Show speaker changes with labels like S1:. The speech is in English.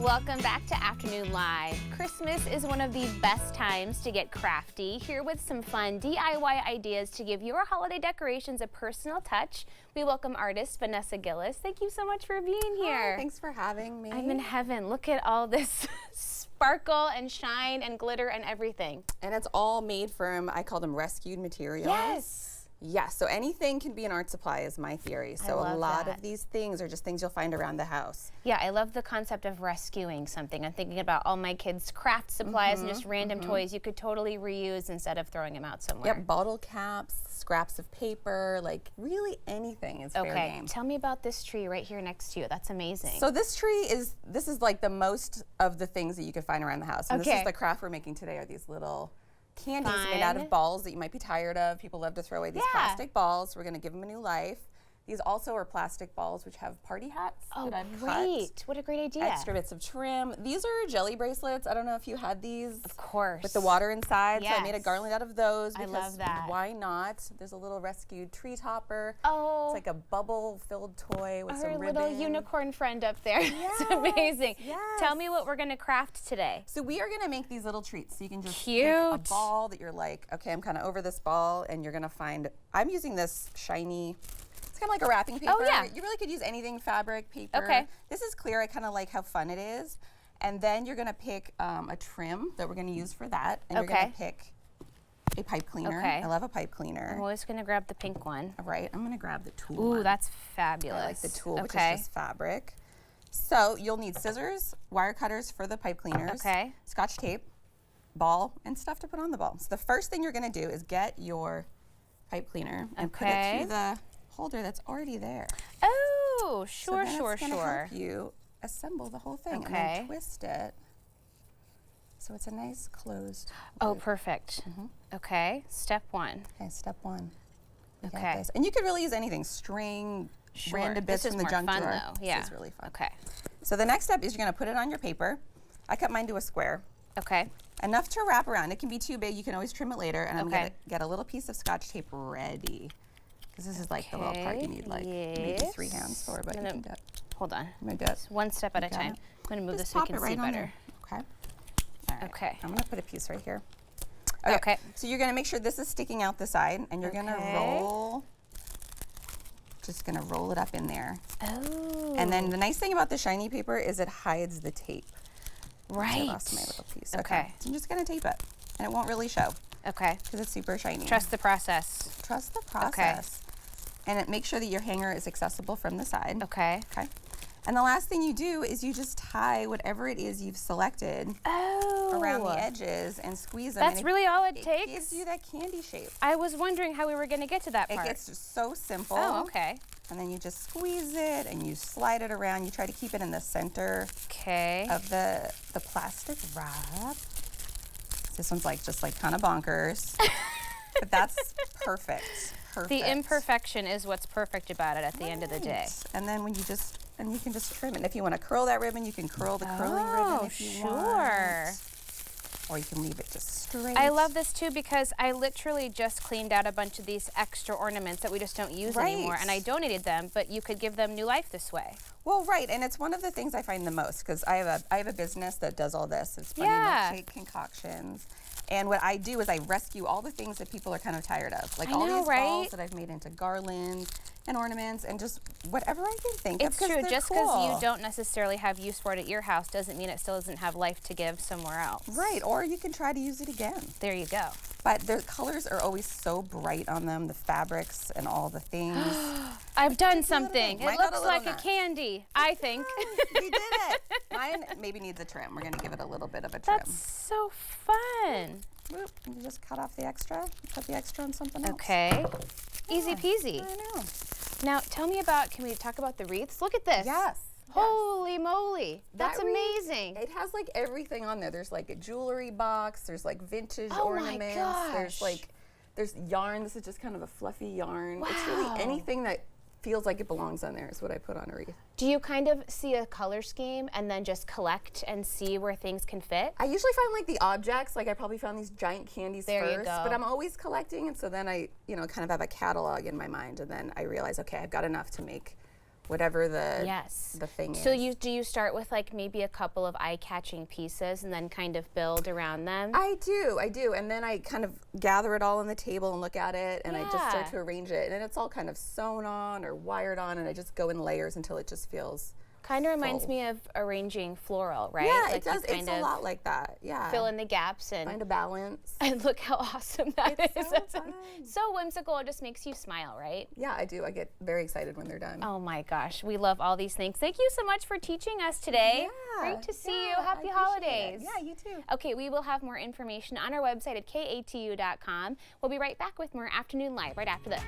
S1: Welcome back to Afternoon Live. Christmas is one of the best times to get crafty. Here with some fun DIY ideas to give your holiday decorations a personal touch. We welcome artist Vanessa Gillis. Thank you so much for being here.
S2: Hi, thanks for having me.
S1: I'm in heaven. Look at all this sparkle and shine and glitter and everything.
S2: And it's all made from, I call them rescued materials.
S1: Yes.
S2: Yes, so anything can be an art supply is my theory. So a lot of these things are just things you'll find around the house.
S1: Yeah, I love the concept of rescuing something. I'm thinking about all my kids' craft supplies and just random toys you could totally reuse instead of throwing them out somewhere.
S2: Yep, bottle caps, scraps of paper, like really anything is fair game.
S1: Tell me about this tree right here next to you. That's amazing.
S2: So this is like the most of the things that you could find around the house. And this is the craft we're making today, are these little candies made out of balls that you might be tired of. People love to throw away these plastic balls. We're going to give them a new life. These also are plastic balls which have party hats.
S1: Oh, great. What a great idea.
S2: Extra bits of trim. These are jelly bracelets. I don't know if you had these.
S1: Of course.
S2: With the water inside.
S1: Yes.
S2: So I made a garland out of those.
S1: I love that.
S2: Why not? There's a little rescued tree topper.
S1: Oh.
S2: It's like a bubble-filled toy with some ribbon.
S1: Our little unicorn friend up there.
S2: Yes.
S1: It's amazing.
S2: Yes.
S1: Tell me what we're going to craft today.
S2: So we are going to make these little treats. So you can just pick a ball that you're like, okay, I'm kind of over this ball, and you're going to find, I'm using this shiny, it's kind of like a wrapping paper.
S1: Oh, yeah.
S2: You really could use anything, fabric, paper.
S1: Okay.
S2: This is clear. I kind of like how fun it is. And then you're going to pick a trim that we're going to use for that. And you're going to pick a pipe cleaner.
S1: Okay.
S2: I love a pipe cleaner.
S1: I'm always going to grab the pink one.
S2: All right. I'm going to grab the tool
S1: Ooh,
S2: one.
S1: that's fabulous.
S2: I like the tool, which is just fabric. So you'll need scissors, wire cutters for the pipe cleaners, Scotch tape, ball, and stuff to put on the ball. So the first thing you're going to do is get your pipe cleaner and put it through the holder that's already there.
S1: Oh, sure,
S2: so
S1: sure,
S2: it's gonna help you assemble the whole thing and then twist it so it's a nice closed
S1: loop. Oh, perfect. Okay, step one.
S2: Okay, step one.
S1: Okay.
S2: And you could really use anything, string, random bits from the junk drawer.
S1: Though. Yeah.
S2: This is really fun.
S1: Okay.
S2: So the next step is you're going to put it on your paper. I cut mine to a square.
S1: Okay.
S2: Enough to wrap around. It can be too big. You can always trim it later. And I'm going to get a little piece of Scotch tape ready. Because this is like the little part you need like maybe 3 hands for, but you can do it.
S1: Hold on.
S2: I'm going to do it.
S1: One step at a time. I'm going to move this so you can see better.
S2: Okay. All right.
S1: Okay.
S2: I'm going to put a piece right here. Okay. So you're going to make sure this is sticking out the side, and you're going to roll. Just going to roll it up in there.
S1: Oh.
S2: And then the nice thing about the shiny paper is it hides the tape.
S1: Right.
S2: I lost my little piece. Okay. So I'm just going to tape it, and it won't really show.
S1: Okay.
S2: Because it's super shiny.
S1: Trust the process.
S2: Trust the process. And make sure that your hanger is accessible from the side.
S1: Okay.
S2: Okay. And the last thing you do is you just tie whatever it is you've selected around the edges and squeeze them.
S1: That's really all it takes?
S2: It gives you that candy shape.
S1: I was wondering how we were going to get to that part.
S2: It gets just so simple.
S1: Oh, okay.
S2: And then you just squeeze it and you slide it around. You try to keep it in the center of the plastic wrap. This one's like just like kind of bonkers. But that's perfect.
S1: The imperfection is what's perfect about it at the end of the day.
S2: And then when you can just trim it. And if you want to curl that ribbon, you can curl the curling ribbon if you want. Or you can leave it just straight.
S1: I love this too because I literally just cleaned out a bunch of these extra ornaments that we just don't use anymore, and I donated them, but you could give them new life this way.
S2: Well, right, and it's one of the things I find the most because I have a business that does all this. It's funny milkshake concoctions. And what I do is I rescue all the things that people are kind of tired of. Like all these balls that I've made into garlands and ornaments and just whatever I can think of.
S1: It's true, just because you don't necessarily have use for it at your house doesn't mean it still doesn't have life to give somewhere else.
S2: Right, or you can try to use it again.
S1: There you go.
S2: But the colors are always so bright on them, the fabrics and all the things.
S1: I've done something. It looks like a candy, I think.
S2: We did it. Mine maybe needs a trim. We're going to give it a little bit of a trim.
S1: That's so fun.
S2: Whoop, and you just cut off the extra. Put the extra on something else.
S1: Okay. Easy peasy.
S2: I know.
S1: Now, tell me about, can we talk about the wreaths? Look at this.
S2: Yes.
S1: Holy moly. That's amazing.
S2: It has like everything on there. There's like a jewelry box. There's like vintage ornaments.
S1: My gosh.
S2: There's yarn. This is just kind of a fluffy yarn. Wow. It's really anything that feels like it belongs on there is what I put on a wreath.
S1: Do you kind of see a color scheme and then just collect and see where things can fit?
S2: I usually find like the objects, like I probably found these giant candies
S1: first.
S2: You go. But I'm always collecting, and so then I, kind of have a catalog in my mind, and then I realize, okay, I've got enough to make whatever the thing is.
S1: So do you start with like maybe a couple of eye-catching pieces and then kind of build around them?
S2: I do. And then I kind of gather it all on the table and look at it, and I just start to arrange it. And then it's all kind of sewn on or wired on, and I just go in layers until it just feels
S1: kind of reminds me of arranging floral, right?
S2: Yeah,
S1: like
S2: it does. It's a lot like that. Yeah.
S1: Fill in the gaps and
S2: find a balance.
S1: And look how awesome that is.
S2: So
S1: That's
S2: fun.
S1: so whimsical. It just makes you smile, right?
S2: Yeah, I do. I get very excited when they're done.
S1: Oh my gosh, we love all these things. Thank you so much for teaching us today.
S2: Yeah,
S1: Great to see you. Happy holidays.
S2: Yeah, you too.
S1: Okay, we will have more information on our website at katu.com. We'll be right back with more Afternoon Live right after this.